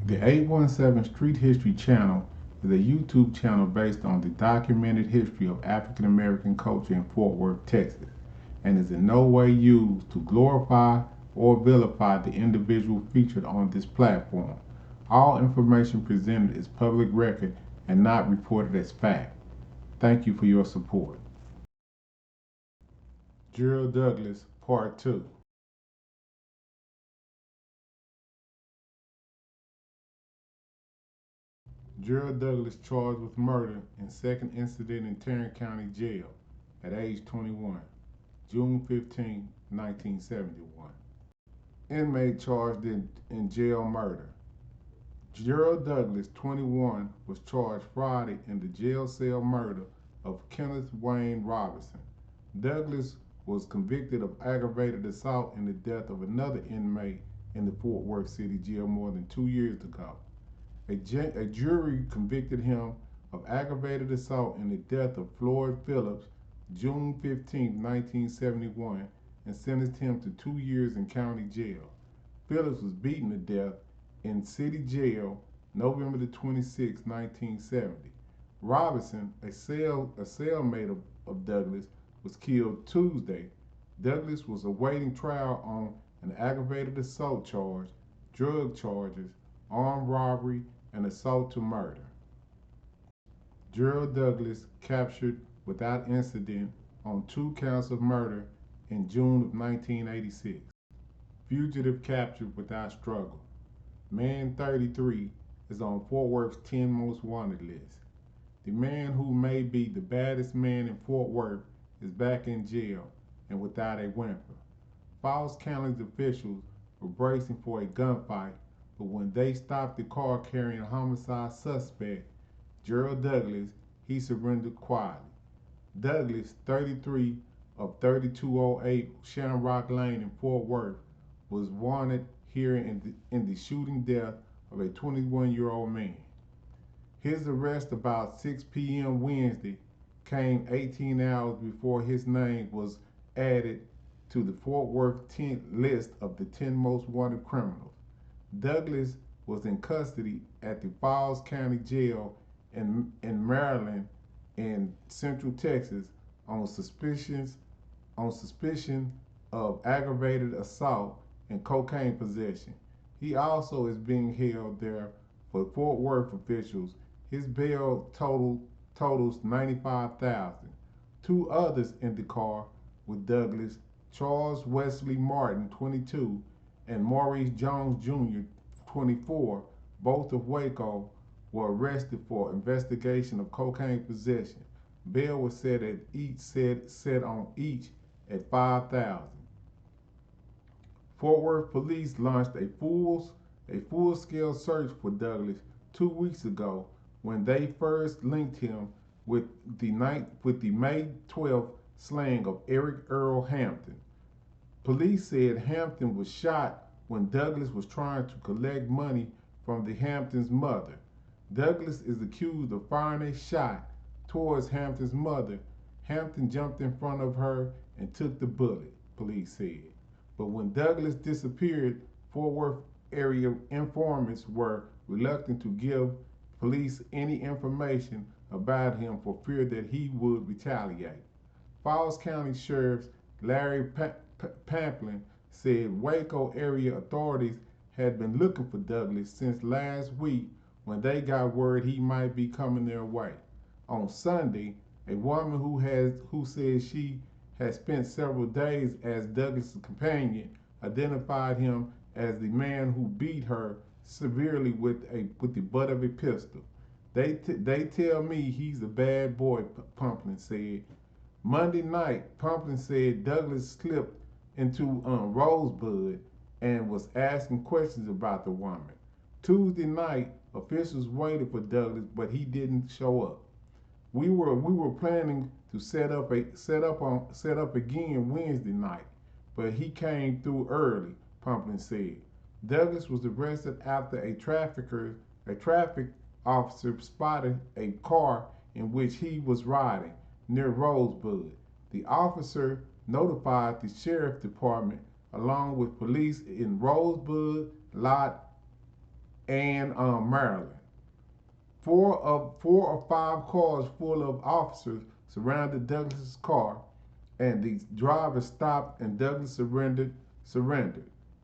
The 817 Street History Channel is a YouTube channel based on the documented history of African American culture in Fort Worth, Texas, and is in no way used to glorify or vilify the individual featured on this platform. All information presented is public record and not reported as fact. Thank you for your support. Gerald Douglas, Part 2. Gerald Douglas charged with murder in second incident in Tarrant County Jail at age 21, June 15, 1971. Inmate charged in jail murder. Gerald Douglas, 21, was charged Friday in the jail cell murder of Kenneth Wayne Robinson. Douglas was convicted of aggravated assault in the death of another inmate in the Fort Worth City Jail more than 2 years ago. A jury convicted him of aggravated assault in the death of Floyd Phillips, June 15, 1971, and sentenced him to 2 years in county jail. Phillips was beaten to death in city jail November 26, 1970. Robinson, a cellmate of Douglas, was killed Tuesday. Douglas was awaiting trial on an aggravated assault charge, drug charges, armed robbery, and assault to murder. Gerald Douglas captured without incident on 2 counts of murder in June of 1986. Fugitive captured without struggle. Man 33 is on Fort Worth's 10 most wanted list. The man who may be the baddest man in Fort Worth is back in jail and without a whimper. Falls County's officials were bracing for a gunfight, but when they stopped the car carrying a homicide suspect, Gerald Douglas, he surrendered quietly. Douglas, 33 of 3208 Shamrock Lane in Fort Worth, was wanted here in the shooting death of a 21-year-old man. His arrest about 6 p.m. Wednesday came 18 hours before his name was added to the Fort Worth 10 list of the 10 most wanted criminals. Douglas was in custody at the Falls County Jail in Maryland in Central Texas on suspicion of aggravated assault and cocaine possession. He also is being held there for Fort Worth officials. His bail totals $95,000. Two others in the car with Douglas, Charles Wesley Martin, 22, and Maurice Jones Jr., 24, both of Waco, were arrested for investigation of cocaine possession. Bail was set on each at $5,000. Fort Worth police launched a full-scale search for Douglas 2 weeks ago when they first linked him with the May 12th slaying of Eric Earl Hampton. Police said Hampton was shot when Douglas was trying to collect money from the Hampton's mother. Douglas is accused of firing a shot towards Hampton's mother. Hampton jumped in front of her and took the bullet, police said. But when Douglas disappeared, Fort Worth area informants were reluctant to give police any information about him for fear that he would retaliate. Falls County Sheriff Larry Pamplin said Waco area authorities had been looking for Douglas since last week when they got word he might be coming their way. On Sunday, a woman who said she had spent several days as Douglas' companion identified him as the man who beat her severely with the butt of a pistol. They tell me he's a bad boy, Pumplin said. Monday night, Pumplin said Douglas slipped into Rosebud and was asking questions about the woman. Tuesday night, officials waited for Douglas, but he didn't show up. We were planning to set up again Wednesday night, but he came through early, Pumplin said. Douglas was arrested after a traffic officer spotted a car in which he was riding near Rosebud. The officer notified the sheriff department along with police in Rosebud, Lot and Maryland. Four or five cars full of officers surrounded Douglas's car, and the driver stopped, and Douglas surrendered.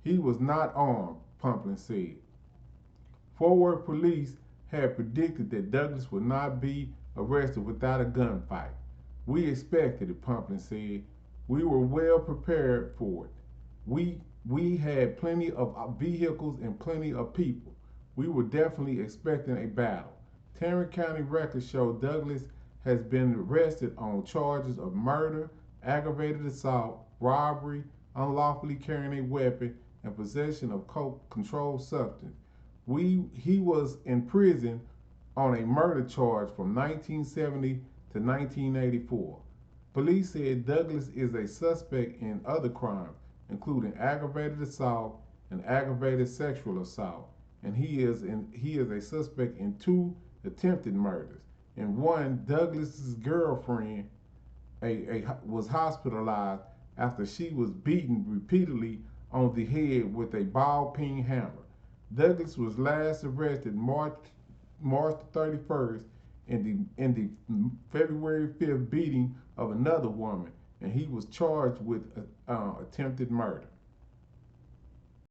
He was not armed, Pumplin said. Forward police had predicted that Douglas would not be arrested without a gunfight. We expected it, Pumplin said. We were well prepared for it. We had plenty of vehicles and plenty of people. We were definitely expecting a battle. Tarrant County records show Douglas has been arrested on charges of murder, aggravated assault, robbery, unlawfully carrying a weapon, and possession of controlled substance. He was in prison on a murder charge from 1970 to 1984. Police said Douglas is a suspect in other crimes, including aggravated assault and aggravated sexual assault, and he is a suspect in two attempted murders. In one, Douglas's girlfriend was hospitalized after she was beaten repeatedly on the head with a ball peen hammer. Douglas was last arrested March 31st in the February 5th beating of another woman, and he was charged with attempted murder.